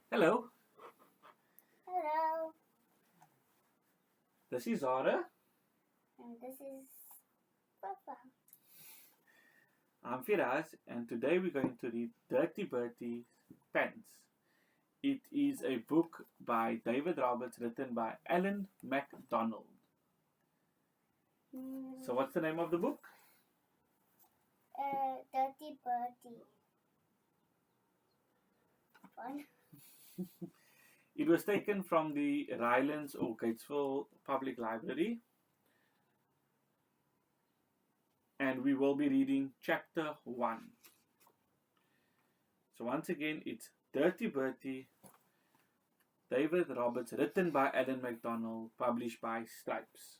Hello, Hello, this is Zarah. and this is Papa. I'm Firaz, and today we're going to read Dirty Bertie's Pants. It is a book by David Roberts written by Alan MacDonald. So, what's the name of the book? Dirty Bertie. One. It was taken from the Rylands or Gatesville Public Library, and we will be reading chapter 1. So, once again, it's Dirty Bertie, David Roberts, written by Alan MacDonald, published by Stripes.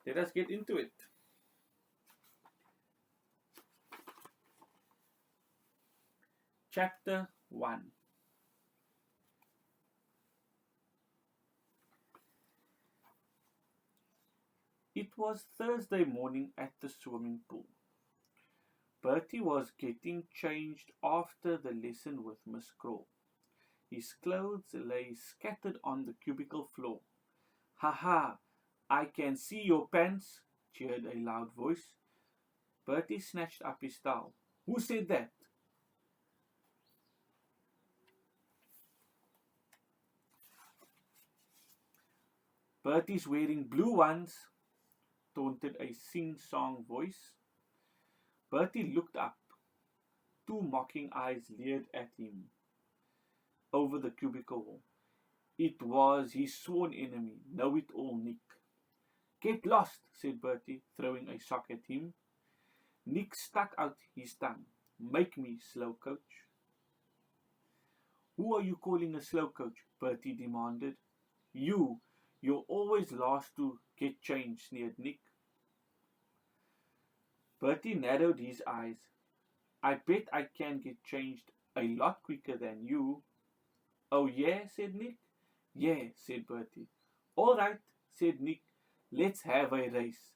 Let us get into it. Chapter 1. It was Thursday morning at the swimming pool. Bertie was getting changed after the lesson with Miss Crawl. His clothes lay scattered on the cubicle floor. "Ha ha! I can see your pants!" cheered a loud voice. Bertie snatched up his towel. "Who said that?" "Bertie's wearing blue ones," taunted a sing-song voice. Bertie looked up. Two mocking eyes leered at him over the cubicle wall. It was his sworn enemy, know-it-all Nick. "Get lost," said Bertie, throwing a sock at him. Nick stuck out his tongue. "Make me, slow coach." "Who are you calling a slow coach?" Bertie demanded. "You. You're always last to get changed," sneered Nick. Bertie narrowed his eyes. "I bet I can get changed a lot quicker than you." "Oh yeah?" said Nick. "Yeah," said Bertie. "All right," said Nick. "Let's have a race."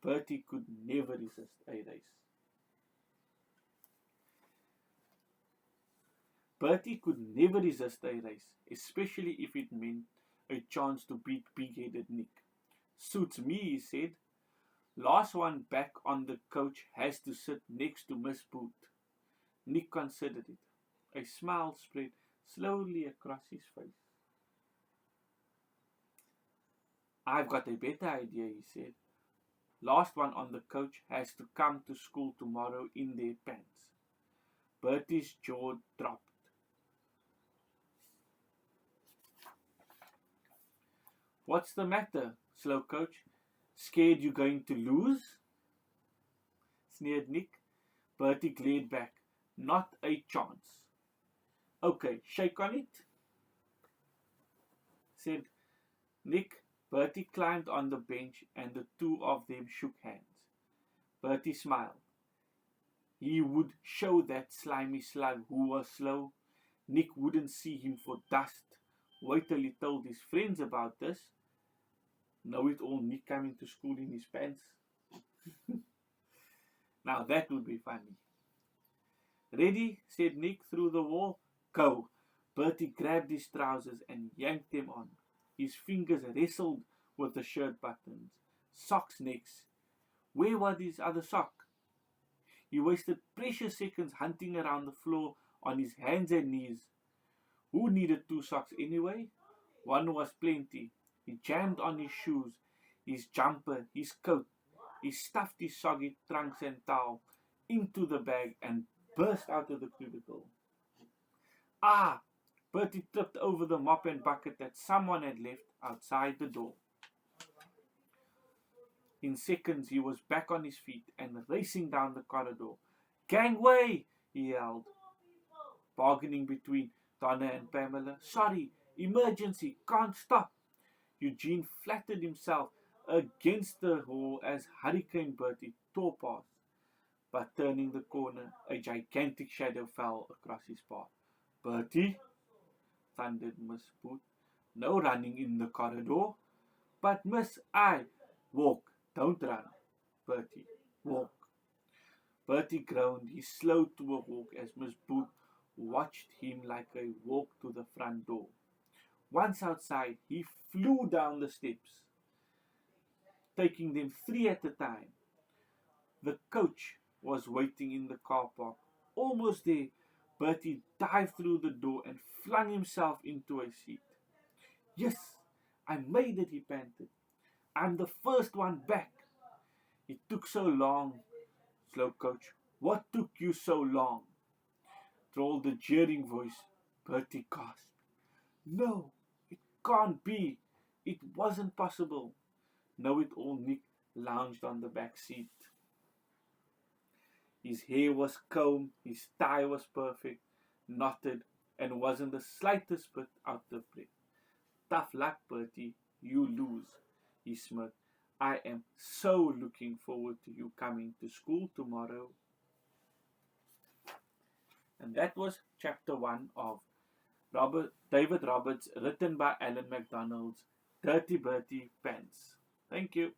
Bertie could never resist a race. Bertie could never resist a race, especially if it meant a chance to beat big-headed Nick. "Suits me," he said. "Last one back on the coach has to sit next to Miss Boot." Nick considered it. A smile spread slowly across his face. "I've got a better idea," he said. "Last one on the coach has to come to school tomorrow in their pants." Bertie's jaw dropped. "What's the matter, slow coach? Scared you're going to lose?" sneered Nick. Bertie glared back. "Not a chance." "Okay, shake on it," said Nick. Bertie climbed on the bench and the two of them shook hands. Bertie smiled. He would show that slimy slug who was slow. Nick wouldn't see him for dust. Wait till he told his friends about this. Know-it-all Nick coming to school in his pants. Now that would be funny. "Ready?" said Nick through the wall. "Go." Bertie grabbed his trousers and yanked them on. His fingers wrestled with the shirt buttons. Socks next. Where was his other sock? He wasted precious seconds hunting around the floor on his hands and knees. Who needed two socks anyway? One was plenty. He jammed on his shoes, his jumper, his coat. He stuffed his soggy trunks and towel into the bag and burst out of the cubicle. Ah! Bertie tripped over the mop and bucket that someone had left outside the door. In seconds he was back on his feet and racing down the corridor. "Gangway!" he yelled, bargaining between Donna and Pamela. "Sorry, emergency, can't stop." Eugene flattened himself against the wall as Hurricane Bertie tore past. But turning the corner, a gigantic shadow fell across his path. "Bertie!" thundered Miss Boot. "No running in the corridor." "But miss, I—" "Walk, don't run, Bertie, walk." Bertie groaned. He slowed to a walk as Miss Booth watched him like a walk to the front door. Once outside, he flew down the steps, taking them 3 at a time. The coach was waiting in the car park. Almost there, Bertie dived through the door and flung himself into a seat. Yes, I made it, he panted. I'm the first one back. It took so long. Slow coach. What took you so long? Drawled the jeering voice. Bertie gasped. No, it can't be. It wasn't possible. Know-it-all Nick lounged on the back seat. His hair was combed, his tie was perfect, knotted, and wasn't the slightest bit out of breath. Tough luck, Bertie. You lose, he smirked. I am so looking forward to you coming to school tomorrow. And that was chapter 1 of David Roberts, written by Alan MacDonald's Dirty Bertie Pants. Thank you.